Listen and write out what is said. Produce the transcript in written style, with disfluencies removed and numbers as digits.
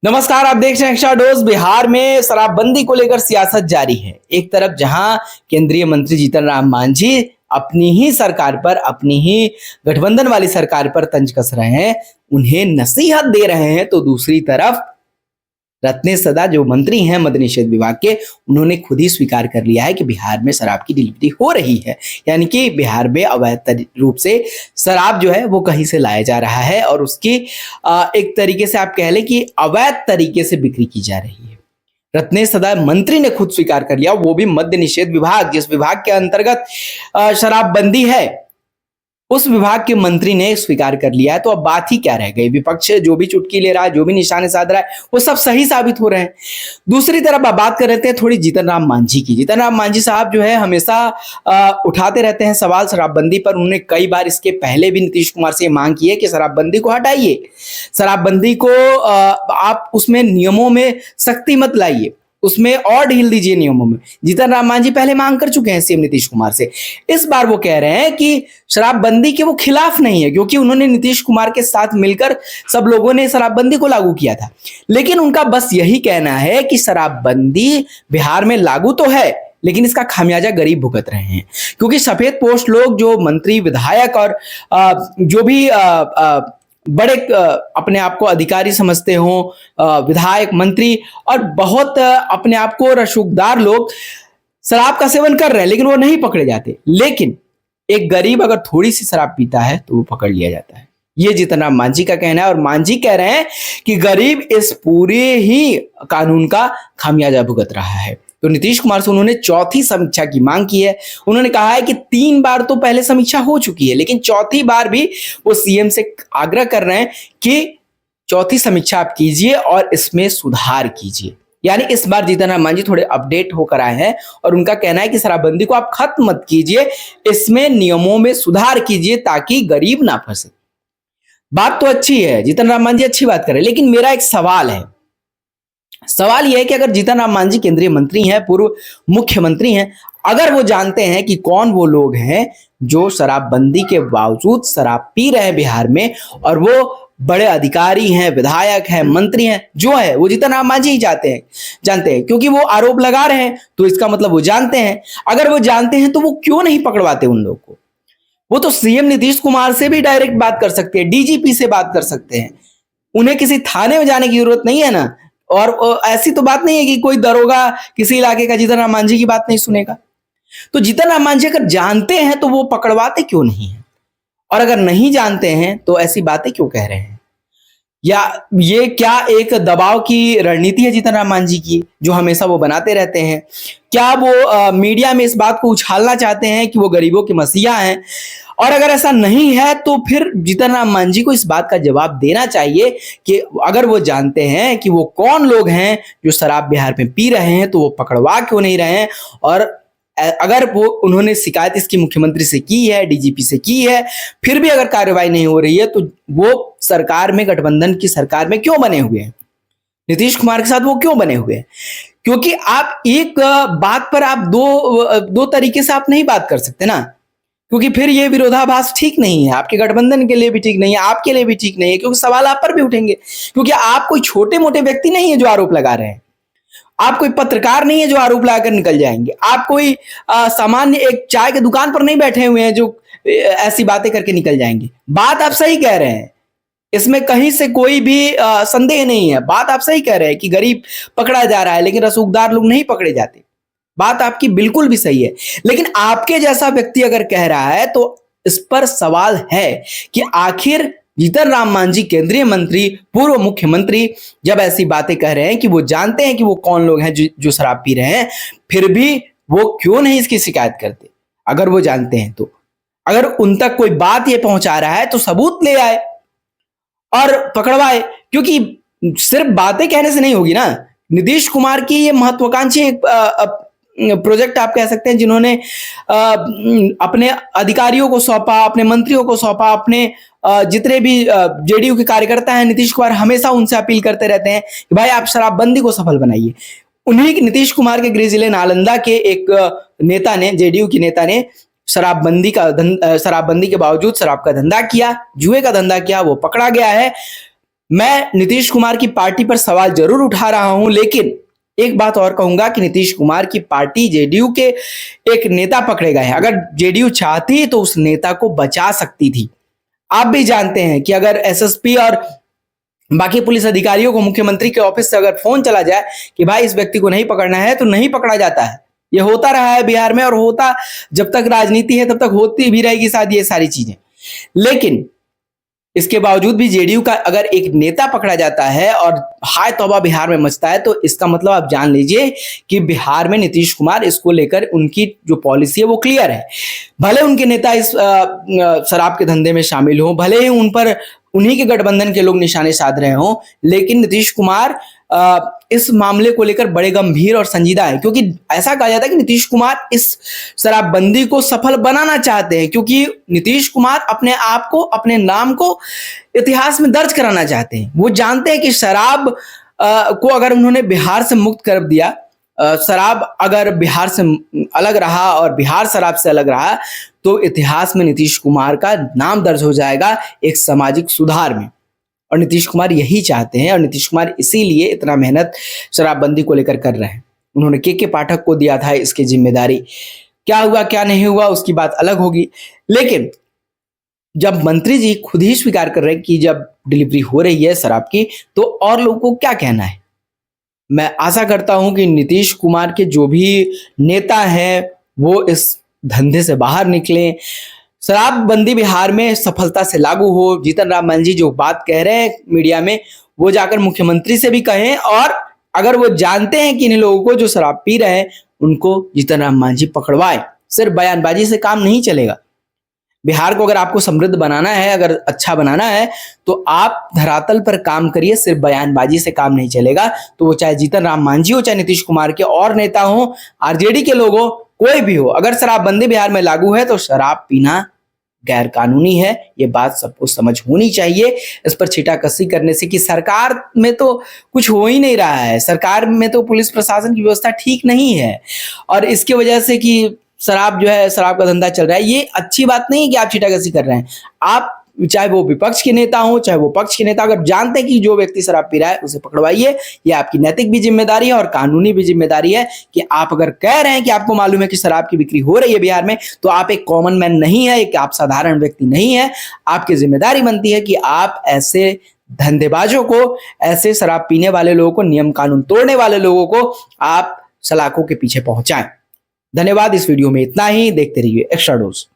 नमस्कार, आप देख रहे हैं एक्स्ट्रा डोज। बिहार में शराबबंदी को लेकर सियासत जारी है। एक तरफ जहां केंद्रीय मंत्री जीतन राम मांझी अपनी ही सरकार पर, अपनी ही गठबंधन वाली सरकार पर तंज कस रहे हैं, उन्हें नसीहत दे रहे हैं, तो दूसरी तरफ रत्नेश सदा जो मंत्री हैं मद्य निषेध विभाग के, उन्होंने खुद ही स्वीकार कर लिया है कि बिहार में शराब की डिलीवरी हो रही है। यानी कि बिहार में अवैध रूप से शराब जो है वो कहीं से लाया जा रहा है और उसकी एक तरीके से आप कह लें कि अवैध तरीके से बिक्री की जा रही है। रत्नेश सदा मंत्री ने खुद स्वीकार कर लिया, वो भी मद्य निषेध विभाग, जिस विभाग के अंतर्गत शराबबंदी है, उस विभाग के मंत्री ने स्वीकार कर लिया है। तो अब बात ही क्या रह गई? विपक्ष जो भी चुटकी ले रहा है, जो भी निशाने साध रहा है, वो सब सही साबित हो रहे हैं। दूसरी तरफ अब बात कर रहे थे थोड़ी जीतन राम मांझी की। जीतन राम मांझी साहब जो है हमेशा उठाते रहते हैं सवाल शराबबंदी पर। उन्होंने कई बार इसके पहले भी नीतीश कुमार से मांग की है कि शराबबंदी को हटाइए, शराबबंदी को आप उसमें नियमों में सख्ती मत लाइए, उसमें और ढील दीजिए नियमों में। जीतन राम मांझी पहले मांग कर चुके हैं सीएम नीतीश कुमार से। इस बार वो कह रहे हैं कि शराबबंदी के वो खिलाफ नहीं है, क्योंकि उन्होंने नीतीश कुमार के साथ मिलकर सब लोगों ने शराबबंदी को लागू किया था। लेकिन उनका बस यही कहना है कि शराबबंदी बिहार में लागू तो है, लेकिन इसका खामियाजा गरीब भुगत रहे हैं। क्योंकि सफेद पोस्ट लोग, जो मंत्री विधायक और जो भी बड़े अपने आप को अधिकारी समझते हो, विधायक मंत्री और बहुत अपने आप को रसूखदार लोग शराब का सेवन कर रहे हैं, लेकिन वो नहीं पकड़े जाते। लेकिन एक गरीब अगर थोड़ी सी शराब पीता है तो वो पकड़ लिया जाता है। ये जीतन राम मांझी का कहना है। और मांझी कह रहे हैं कि गरीब इस पूरे ही कानून का खामियाजा भुगत रहा है। तो नीतीश कुमार से उन्होंने चौथी समीक्षा की मांग की है। उन्होंने कहा है कि 3 बार तो पहले समीक्षा हो चुकी है, लेकिन चौथी बार भी वो सीएम से आग्रह कर रहे हैं कि चौथी समीक्षा आप कीजिए और इसमें सुधार कीजिए। यानी इस बार जीतन राम मांझी थोड़े अपडेट होकर आए हैं और उनका कहना है कि शराबबंदी को आप खत्म मत कीजिए, इसमें नियमों में सुधार कीजिए ताकि गरीब ना फंसे। बात तो अच्छी है, जीतन राम मांझी अच्छी बात कर रहे हैं, लेकिन मेरा एक सवाल है। सवाल यह है कि अगर जीतन राम मांझी केंद्रीय मंत्री हैं, पूर्व मुख्यमंत्री हैं, अगर वो जानते हैं कि कौन वो लोग हैं जो शराबबंदी के बावजूद शराब पी रहे हैं बिहार में, और वो बड़े अधिकारी हैं, विधायक हैं, मंत्री हैं, जो है वो जीतन राम मांझी ही जानते हैं, क्योंकि वो आरोप लगा रहे हैं, तो इसका मतलब वो जानते हैं। अगर वो जानते हैं तो वो क्यों नहीं पकड़वाते उन लोग को? वो तो सीएम नीतीश कुमार से भी डायरेक्ट बात कर सकते हैं, डीजीपी से बात कर सकते हैं। उन्हें किसी थाने में जाने की जरूरत नहीं है ना। और ऐसी तो बात नहीं है कि कोई दरोगा किसी इलाके का जीतन राम मांझी की बात नहीं सुनेगा। तो जीतन राम मांझी अगर जानते हैं तो वो पकड़वाते क्यों नहीं है? और अगर नहीं जानते हैं तो ऐसी बातें क्यों कह रहे हैं? या ये क्या एक दबाव की रणनीति है जीतन राम मांझी की, जो हमेशा वो बनाते रहते हैं? क्या वो मीडिया में इस बात को उछालना चाहते हैं कि वो गरीबों के मसीहा हैं? और अगर ऐसा नहीं है तो फिर जीतन राम मांझी को इस बात का जवाब देना चाहिए कि अगर वो जानते हैं कि वो कौन लोग हैं जो शराब बिहार में पी रहे हैं, तो वो पकड़वा क्यों नहीं रहे हैं? और अगर वो उन्होंने शिकायत इसकी मुख्यमंत्री से की है, डीजीपी से की है, फिर भी अगर कार्रवाई नहीं हो रही है, तो वो सरकार में, गठबंधन की सरकार में क्यों बने हुए हैं? नीतीश कुमार के साथ वो क्यों बने हुए हैं? क्योंकि आप एक बात पर आप दो तरीके से आप नहीं बात कर सकते ना, क्योंकि फिर ये विरोधाभास ठीक नहीं है, आपके गठबंधन के लिए भी ठीक नहीं है, आपके लिए भी ठीक नहीं है, क्योंकि सवाल आप पर भी उठेंगे। क्योंकि आप कोई छोटे मोटे व्यक्ति नहीं है जो आरोप लगा रहे हैं, आप कोई पत्रकार नहीं है जो आरोप लगाकर निकल जाएंगे, आप कोई सामान्य एक चाय की दुकान पर नहीं बैठे हुए हैं जो ऐसी बातें करके निकल जाएंगे। बात आप सही कह रहे हैं, इसमें कहीं से कोई भी संदेह नहीं है। बात आप सही कह रहे हैं कि गरीब पकड़ा जा रहा है, लेकिन रसूखदार लोग नहीं पकड़े जाते। बात आपकी बिल्कुल भी सही है, लेकिन आपके जैसा व्यक्ति अगर कह रहा है तो इस पर सवाल है कि आखिर जीतन राम मांझी केंद्रीय मंत्री, पूर्व मुख्यमंत्री, जब ऐसी बातें कह रहे हैं कि वो जानते हैं कि वो कौन लोग हैं जो शराब पी रहे हैं, फिर भी वो क्यों नहीं इसकी शिकायत करते? अगर वो जानते हैं तो अगर उन तक कोई बात ये पहुंचा रहा है तो सबूत ले आए और पकड़वाए। क्योंकि सिर्फ बातें कहने से नहीं होगी ना। नीतीश कुमार की ये महत्वाकांक्षी एक प्रोजेक्ट आप कह सकते हैं, जिन्होंने अपने अधिकारियों को सौंपा, अपने मंत्रियों को सौंपा, अपने जितने भी जेडीयू के कार्यकर्ता हैं, नीतीश कुमार हमेशा उनसे अपील करते रहते हैं कि भाई आप शराबबंदी को सफल बनाइए। उन्हीं नीतीश कुमार के गृह जिले नालंदा के एक नेता ने, जेडीयू के नेता ने शराबबंदी के बावजूद शराब का धंधा किया, जुए का धंधा किया, वो पकड़ा गया है। मैं नीतीश कुमार की पार्टी पर सवाल जरूर उठा रहा हूं, लेकिन एक बात और कहूंगा कि नीतीश कुमार की पार्टी जेडीयू के एक नेता पकड़े गए हैं। अगर जेडीयू चाहती तो उस नेता को बचा सकती थी। आप भी जानते हैं कि अगर एसएसपी और बाकी पुलिस अधिकारियों को मुख्यमंत्री के ऑफिस से अगर फोन चला जाए कि भाई इस व्यक्ति को नहीं पकड़ना है, तो नहीं पकड़ा जाता है। ये होता रहा है बिहार में, और होता जब तक राजनीति है तब तक होती भी रहेगी शायद ये सारी चीजें। लेकिन इसके बावजूद भी जेडीयू का अगर एक नेता पकड़ा जाता है और हाय तौबा बिहार में मचता है, तो इसका मतलब आप जान लीजिए कि बिहार में नीतीश कुमार इसको लेकर उनकी जो पॉलिसी है वो क्लियर है। भले उनके नेता इस शराब के धंधे में शामिल हो, भले ही उन पर उन्हीं के गठबंधन के लोग निशाने साध रहे हों, लेकिन नीतीश कुमार इस मामले को लेकर बड़े गंभीर और संजीदा है। क्योंकि ऐसा कहा जाता है कि नीतीश कुमार इस शराबबंदी को सफल बनाना चाहते हैं, क्योंकि नीतीश कुमार अपने आप को, अपने नाम को इतिहास में दर्ज कराना चाहते हैं। वो जानते हैं कि शराब को अगर उन्होंने बिहार से मुक्त कर दिया, शराब अगर बिहार से अलग रहा और बिहार शराब से अलग रहा, तो इतिहास में नीतीश कुमार का नाम दर्ज हो जाएगा एक सामाजिक सुधार में। और नीतीश कुमार यही चाहते हैं, और नीतीश कुमार इसीलिए इतना मेहनत शराबबंदी को लेकर कर रहे हैं। उन्होंने के पाठक को दिया था इसकी जिम्मेदारी। क्या हुआ क्या नहीं हुआ उसकी बात अलग होगी, लेकिन जब मंत्री जी खुद ही स्वीकार कर रहे हैं कि जब डिलीवरी हो रही है शराब की, तो और लोगों को क्या कहना है। मैं आशा करता हूं कि नीतीश कुमार के जो भी नेता हैं वो इस धंधे से बाहर निकलें, शराबबंदी बिहार में सफलता से लागू हो। जीतन राम मांझी जो बात कह रहे हैं मीडिया में, वो जाकर मुख्यमंत्री से भी कहें, और अगर वो जानते हैं कि इन लोगों को जो शराब पी रहे हैं उनको जीतन राम मांझी पकड़वाए। सिर्फ बयानबाजी से काम नहीं चलेगा। बिहार को अगर आपको समृद्ध बनाना है, अगर अच्छा बनाना है, तो आप धरातल पर काम करिए। सिर्फ बयानबाजी से काम नहीं चलेगा। तो वो चाहे जीतन राम मांझी हो, चाहे नीतीश कुमार के और नेता हो, आरजेडी के लोग हो, कोई भी हो, अगर शराबबंदी बिहार में लागू है तो शराब पीना गैर कानूनी है। ये बात सबको समझ होनी चाहिए। इस पर छीटाकशी करने से कि सरकार में तो कुछ हो ही नहीं रहा है, सरकार में तो पुलिस प्रशासन की व्यवस्था ठीक नहीं है, और इसकी वजह से कि शराब जो है, शराब का धंधा चल रहा है, ये अच्छी बात नहीं है कि आप छीटाकशी कर रहे हैं। आप चाहे वो विपक्ष के नेता हो, चाहे वो पक्ष के नेता, अगर जानते हैं कि जो व्यक्ति शराब पी रहा है उसे पकड़वाइए। ये आपकी नैतिक भी जिम्मेदारी है और कानूनी भी जिम्मेदारी है कि आप अगर कह रहे हैं कि आपको मालूम है कि शराब की बिक्री हो रही है बिहार में, तो आप एक कॉमन मैन नहीं है, एक आप साधारण व्यक्ति नहीं है। आपकी जिम्मेदारी बनती है कि आप ऐसे धंधेबाजों को, ऐसे शराब पीने वाले लोगों को, नियम कानून तोड़ने वाले लोगों को आप सलाखों के पीछे पहुंचाएं। धन्यवाद। इस वीडियो में इतना ही। देखते रहिए एक्स्ट्रा डोज।